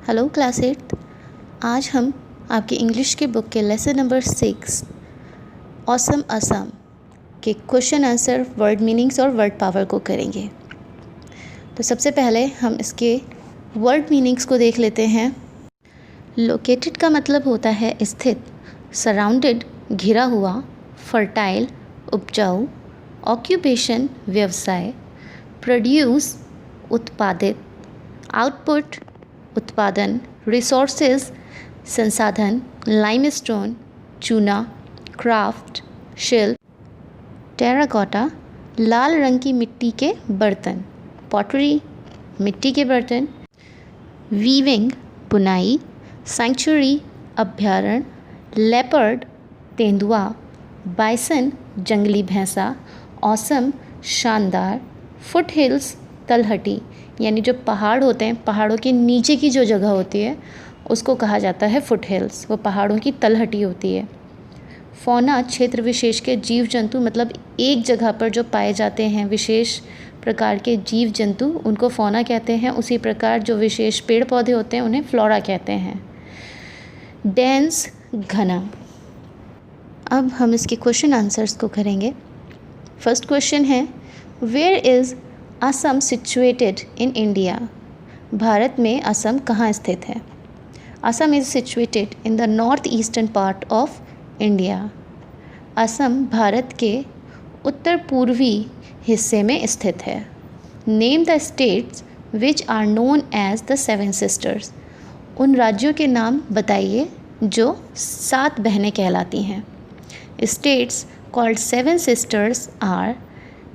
Hello class 8। आज हम आपके इंग्लिश के बुक के लेसन नंबर 6 ऑसम असम के क्वेश्चन आंसर, वर्ड मीनिंग्स और वर्ड पावर को करेंगे। तो सबसे पहले हम इसके वर्ड मीनिंग्स को देख लेते हैं। लोकेटेड का मतलब होता है स्थित, सराउंडेड घिरा हुआ, फर्टाइल उपजाऊ, ऑक्यूपेशन व्यवसाय, प्रोड्यूस उत्पादित, आउटपुट उत्पादन, रिसोर्सेज संसाधन, लाइमस्टोन चूना, क्राफ्ट शिल्प, टेराकोटा लाल रंग की मिट्टी के बर्तन, पॉटरी मिट्टी के बर्तन, वीविंग बुनाई, सैंक्चुरी अभ्यारण्य, लेपर्ड तेंदुआ, बाइसन जंगली भैंसा, ऑसम शानदार, फुट हिल्स तलहटी यानी जो पहाड़ होते हैं, पहाड़ों के नीचे की जो जगह होती है उसको कहा जाता है फुट हिल्स, वो पहाड़ों की तलहटी होती है। फौना क्षेत्र विशेष के जीव जंतु, मतलब एक जगह पर जो पाए जाते हैं विशेष प्रकार के जीव जंतु, उनको फौना कहते हैं। उसी प्रकार जो विशेष पेड़ पौधे होते हैं उन्हें फ्लोरा कहते हैं। डेंस घना। अब हम इसके क्वेश्चन आंसर्स को करेंगे। फर्स्ट क्वेश्चन है, where is Assam situated in India? Bharat में असम कहाँ स्थित है? Assam is situated in the north eastern part of India. Assam Bharat के उत्तर पूर्वी हिस्से में स्थित है। Name the states which are known as the seven sisters. उन राज्यों के नाम बताइए जो 7 बहनें कहलाती हैं। States called seven sisters are,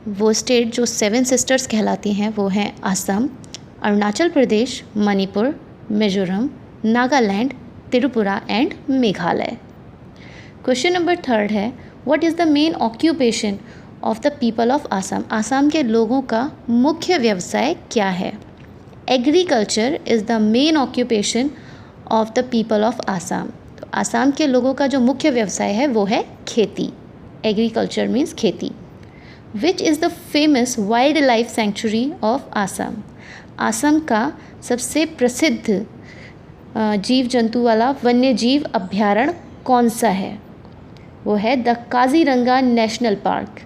वो स्टेट जो 7 सिस्टर्स कहलाती हैं वो हैं Assam, Arunachal Pradesh, Manipur, Mizoram, Nagaland, Tripura and Meghalaya. Question number 3 है, what is the main occupation of the people of Assam? Assam के लोगों का मुख्य व्यवसाय क्या है? Agriculture is the main occupation of the people of Assam. तो आसाम के लोगों का जो मुख्य व्यवसाय है वो है खेती। एग्रीकल्चर मीन्स खेती। Which is the famous wild life sanctuary of Assam? Assam का सबसे प्रसिद्ध जीव जंतु वाला वन्य जीव अभ्यारण्य कौन सा है? वो है the Kaziranga national park.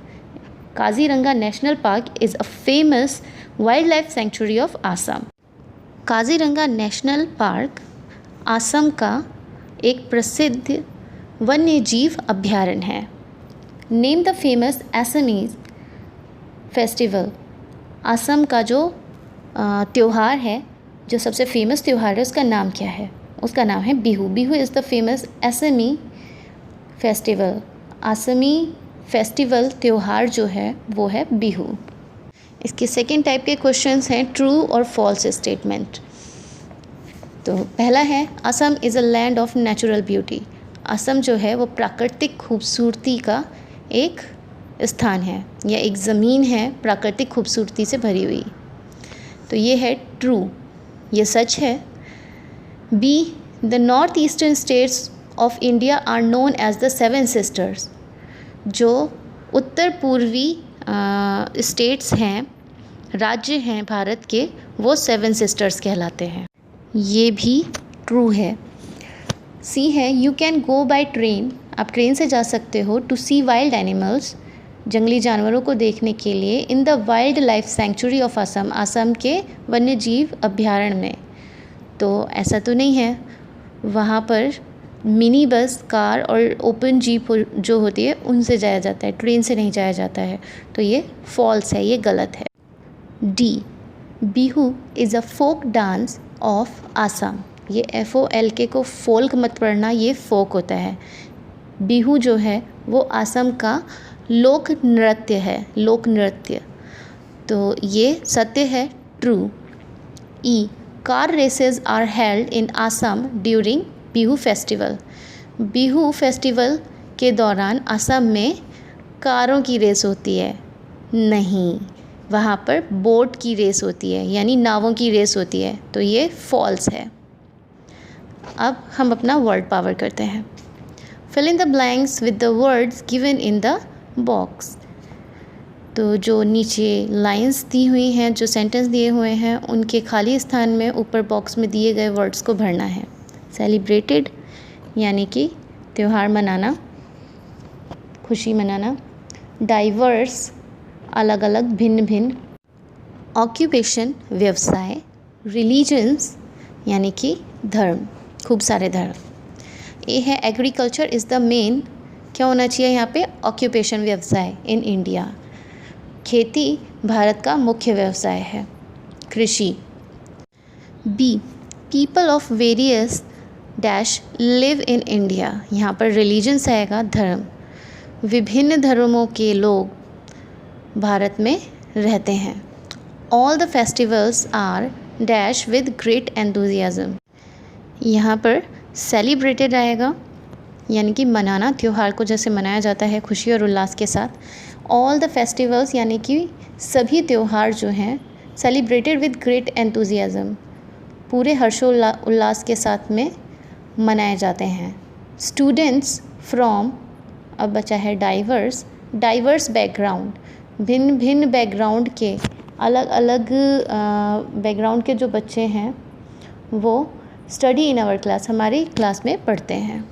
Kaziranga national park is a famous wild life sanctuary of Assam. Kaziranga national park Assam का एक प्रसिद्ध वन्य जीव अभ्यारण्य है। Name the famous Assamese festival. Assam का जो त्यौहार है, जो सबसे फेमस त्यौहार है, उसका नाम क्या है? उसका नाम है Bihu. Bihu is the famous Assami festival. Assami festival त्यौहार जो है वो है बिहू। इसके सेकेंड टाइप के क्वेश्चंस हैं ट्रू और फॉल्स स्टेटमेंट। तो पहला है, Assam is a land of natural beauty. Assam जो है वो प्राकृतिक खूबसूरती का एक स्थान है या एक ज़मीन है प्राकृतिक खूबसूरती से भरी हुई। तो ये है ट्रू, ये सच है। B, the north eastern states of India are known as the seven sisters. जो उत्तर पूर्वी स्टेट्स हैं, राज्य हैं भारत के, वो 7 सिस्टर्स कहलाते हैं। ये भी ट्रू है। सी है, you can go by train. आप ट्रेन से जा सकते हो टू सी वाइल्ड एनिमल्स, जंगली जानवरों को देखने के लिए, in the wild life sanctuary of Assam, Assam के वन्य जीव अभ्यारण्य में। तो ऐसा तो नहीं है, वहाँ पर मिनी बस, कार और ओपन जीप जो होती है उनसे जाया जाता है, ट्रेन से नहीं जाया जाता है। तो ये फॉल्स है, ये गलत है। D, Bihu is a folk dance of Assam. ये FOLK को फोल्क मत पढ़ना, ये फोक होता है। बिहू जो है वो आसाम का लोक नृत्य है, लोक नृत्य। तो ये सत्य है, true. E, car races are held in Assam during Bihu festival. Bihu festival के दौरान असम में कारों की रेस होती है? नहीं, वहाँ पर बोट की रेस होती है, यानी नावों की रेस होती है। तो ये फॉल्स है। अब हम अपना वर्ड पावर करते हैं। Fill in the blanks with the words given in the box. तो जो नीचे लाइंस दी हुई हैं, जो सेंटेंस दिए हुए हैं, उनके खाली स्थान में ऊपर बॉक्स में दिए गए वर्ड्स को भरना है। सेलिब्रेटेड यानी कि त्यौहार मनाना, खुशी मनाना। डाइवर्स अलग अलग, भिन्न भिन्न। ऑक्यूपेशन व्यवसाय। रिलीजन्स यानी कि धर्म, खूब सारे धर्म। ए है एग्रीकल्चर इज़ द मेन, क्या होना चाहिए यहाँ पे, ऑक्यूपेशन व्यवसाय इन इंडिया। खेती भारत का मुख्य व्यवसाय है, कृषि। B, people of various dash live in India, यहाँ पर रिलीजन्स आएगा, धर्म। विभिन्न धर्मों के लोग भारत में रहते हैं। All the festivals are dash with great enthusiasm, यहाँ पर सेलिब्रेटेड आएगा, यानी कि मनाना, त्यौहार को जैसे मनाया जाता है खुशी और उल्लास के साथ। ऑल द फेस्टिवल्स यानी कि सभी त्यौहार जो हैं, सेलिब्रेटेड विद ग्रेट एंथुजियाज्म, पूरे हर्षोल्लास के साथ में मनाए जाते हैं। स्टूडेंट्स फ्रॉम, अब बचा है डाइवर्स बैकग्राउंड, भिन्न भिन्न बैकग्राउंड के, अलग अलग बैकग्राउंड के जो बच्चे हैं वो स्टडी इन आवर क्लास, हमारी क्लास में पढ़ते हैं।